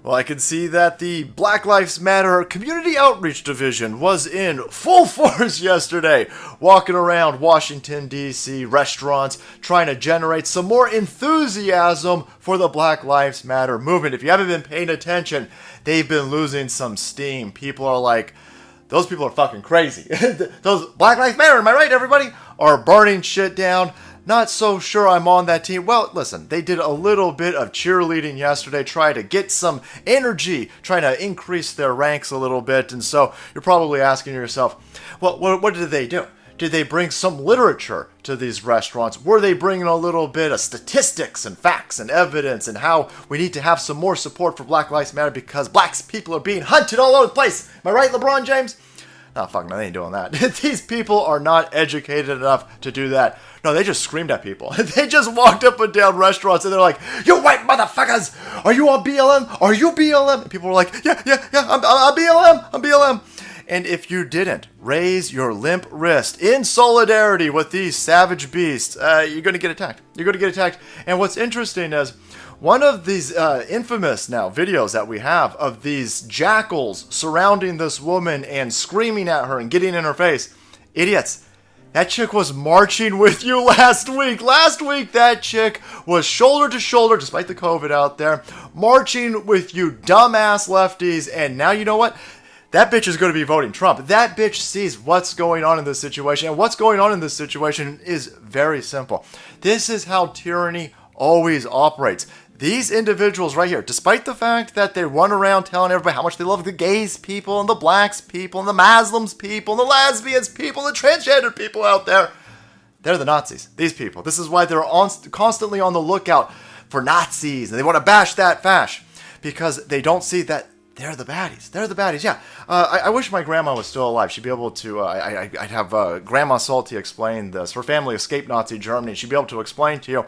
Well, I can see that the Black Lives Matter Community Outreach Division was in full force yesterday, walking around Washington, D.C. restaurants, trying to generate some more enthusiasm for the Black Lives Matter movement. If you haven't been paying attention, they've been losing some steam. People are like, those people are fucking crazy. Those Black Lives Matter, am I right, everybody? Are burning shit down. Not so sure I'm on that team. Well, listen, they did a little bit of cheerleading yesterday, try to get some energy, trying to increase their ranks a little bit. And so you're probably asking yourself, well, what did they do? Did they bring some literature to these restaurants? Were they bringing a little bit of statistics and facts and evidence and how we need to have some more support for Black Lives Matter because black people are being hunted all over the place? Am I right, LeBron James? No, fuck no, they ain't doing that. These people are not educated enough to do that. No, they just screamed at people. They just walked up and down restaurants and they're like, "You white motherfuckers, are you on BLM? Are you BLM?" And people were like, yeah, I'm BLM. And if you didn't raise your limp wrist in solidarity with these savage beasts, you're going to get attacked. You're going to get attacked. And what's interesting is, one of these infamous now videos that we have of these jackals surrounding this woman and screaming at her and getting in her face. Idiots. That chick was marching with you last week. Last week, that chick was shoulder to shoulder, despite the COVID out there, marching with you dumbass lefties. And now you know what? That bitch is going to be voting Trump. That bitch sees what's going on in this situation. And what's going on in this situation is very simple. This is how tyranny always operates. These individuals right here, despite the fact that they run around telling everybody how much they love the gays people and the blacks people and the Muslims people and the lesbians people and the transgender people out there, they're the Nazis. These people. This is why they're constantly on the lookout for Nazis and they want to bash that fash because they don't see that they're the baddies. They're the baddies, yeah. I wish my grandma was still alive. She'd be able to, I'd have Grandma Salty explain this. Her family escaped Nazi Germany. She'd be able to explain to you.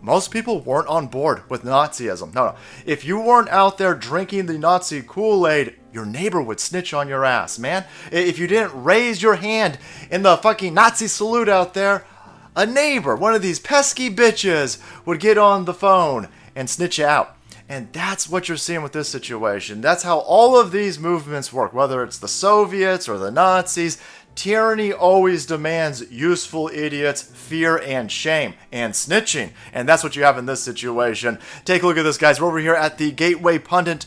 Most people weren't on board with Nazism. No. If you weren't out there drinking the Nazi Kool-Aid, your neighbor would snitch on your ass, man. If you didn't raise your hand in the fucking Nazi salute out there, a neighbor, one of these pesky bitches, would get on the phone and snitch you out. And that's what you're seeing with this situation. That's how all of these movements work, whether it's the Soviets or the Nazis. Tyranny always demands useful idiots, fear and shame, and snitching. And that's what you have in this situation. Take a look at this, guys. We're over here at the Gateway Pundit.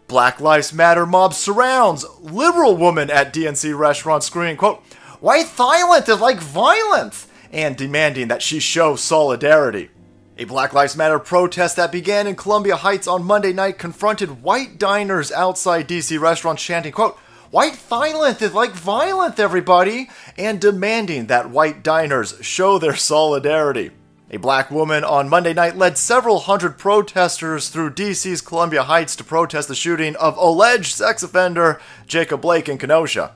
Black Lives Matter mob surrounds liberal woman at DNC restaurant screaming, quote, "White violence is like violence," and demanding that she show solidarity. A Black Lives Matter protest that began in Columbia Heights on Monday night confronted white diners outside D.C. restaurants chanting, quote, "White violence is like violence, everybody," and demanding that white diners show their solidarity. A black woman on Monday night led several hundred protesters through D.C.'s Columbia Heights to protest the shooting of alleged sex offender Jacob Blake in Kenosha.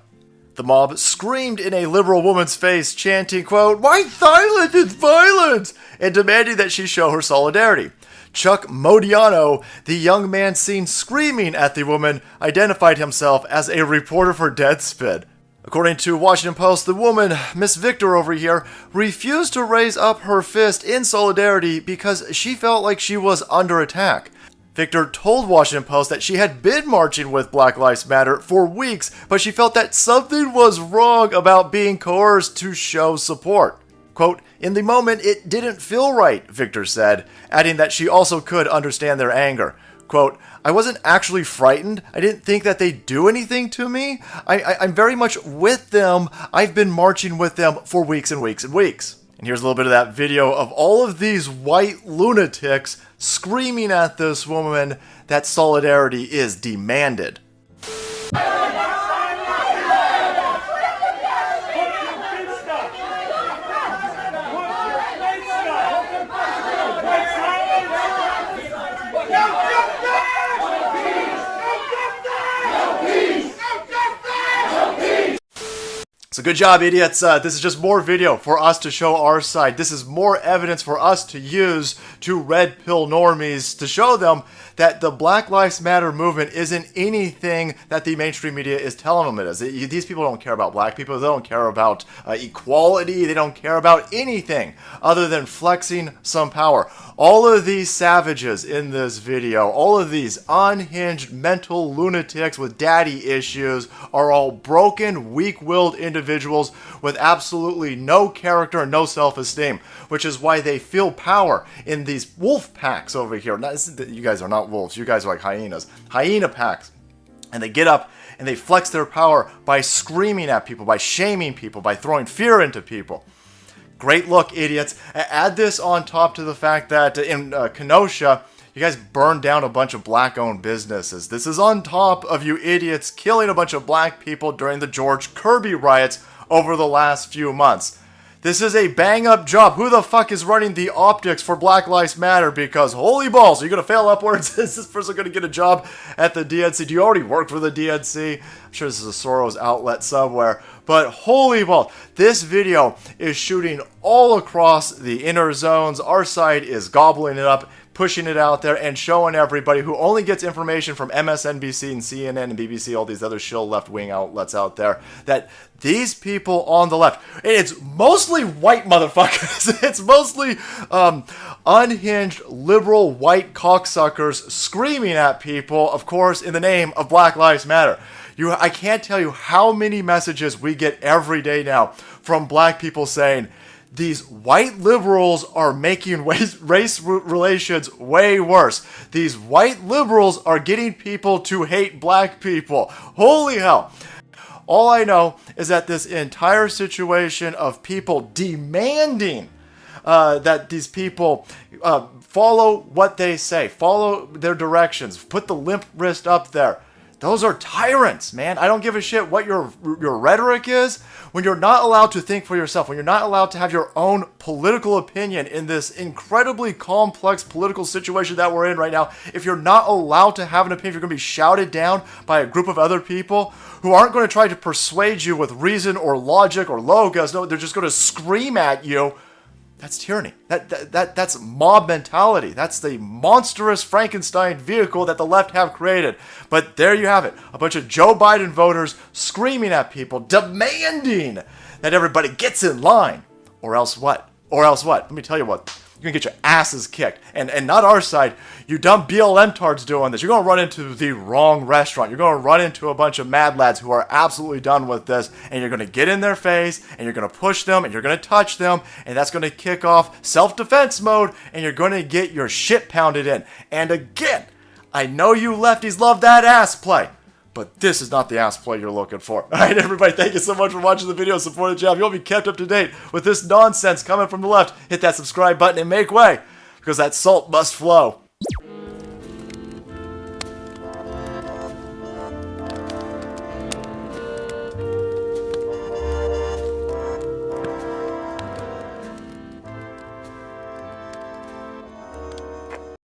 The mob screamed in a liberal woman's face, chanting, quote, "White violence is violence," and demanding that she show her solidarity. Chuck Modiano, the young man seen screaming at the woman, identified himself as a reporter for Deadspin. According to Washington Post, the woman, Miss Victor over here, refused to raise up her fist in solidarity because she felt like she was under attack. Victor told Washington Post that she had been marching with Black Lives Matter for weeks, but she felt that something was wrong about being coerced to show support. Quote, "In the moment, it didn't feel right," Victor said, adding that she also could understand their anger. Quote, "I wasn't actually frightened. I didn't think that they'd do anything to me. I'm very much with them. I've been marching with them for weeks and weeks and weeks." And here's a little bit of that video of all of these white lunatics screaming at this woman that solidarity is demanded. So good job, idiots. This is just more video for us to show our side. This is more evidence for us to use to red pill normies to show them that the Black Lives Matter movement isn't anything that the mainstream media is telling them it is. These people don't care about black people. They don't care about equality. They don't care about anything other than flexing some power. All of these savages in this video, all of these unhinged mental lunatics with daddy issues are all broken, weak-willed individuals with absolutely no character and no self-esteem, which is why they feel power in these wolf packs over here. You guys are not wolves. You guys are like hyenas. Hyena packs. And they get up and they flex their power by screaming at people, by shaming people, by throwing fear into people. Great look, idiots. Add this on top to the fact that in Kenosha, you guys burned down a bunch of black-owned businesses. This is on top of you idiots killing a bunch of black people during the George Kirby riots over the last few months. This is a bang-up job. Who the fuck is running the optics for Black Lives Matter? Because holy balls, are you going to fail upwards? Is this person going to get a job at the DNC? Do you already work for the DNC? I'm sure this is a Soros outlet somewhere. But holy balls, this video is shooting all across the inner zones. Our side is gobbling it up, pushing it out there, and showing everybody who only gets information from MSNBC and CNN and BBC, all these other shill left-wing outlets out there, that these people on the left, and it's mostly white motherfuckers, it's mostly unhinged liberal white cocksuckers screaming at people, of course, in the name of Black Lives Matter. I can't tell you how many messages we get every day now from black people saying, these white liberals are making race relations way worse. These white liberals are getting people to hate black people. Holy hell. All I know is that this entire situation of people demanding that these people follow what they say, follow their directions, put the limp wrist up there. Those are tyrants, man. I don't give a shit what your rhetoric is. When you're not allowed to think for yourself, when you're not allowed to have your own political opinion in this incredibly complex political situation that we're in right now, if you're not allowed to have an opinion, if you're going to be shouted down by a group of other people who aren't going to try to persuade you with reason or logic or logos. No, they're just going to scream at you. That's tyranny. That's mob mentality. That's the monstrous Frankenstein vehicle that the left have created. But there you have it. A bunch of Joe Biden voters screaming at people, demanding that everybody gets in line. Or else what? Or else what? Let me tell you what. You're going to get your asses kicked. And not our side. You dumb BLM tards doing this. You're going to run into the wrong restaurant. You're going to run into a bunch of mad lads who are absolutely done with this. And you're going to get in their face. And you're going to push them. And you're going to touch them. And that's going to kick off self-defense mode. And you're going to get your shit pounded in. And again, I know you lefties love that ass play. But this is not the ass play you're looking for. Alright, everybody, thank you so much for watching the video. Support the channel. If you want to be kept up to date with this nonsense coming from the left, hit that subscribe button and make way, because that salt must flow.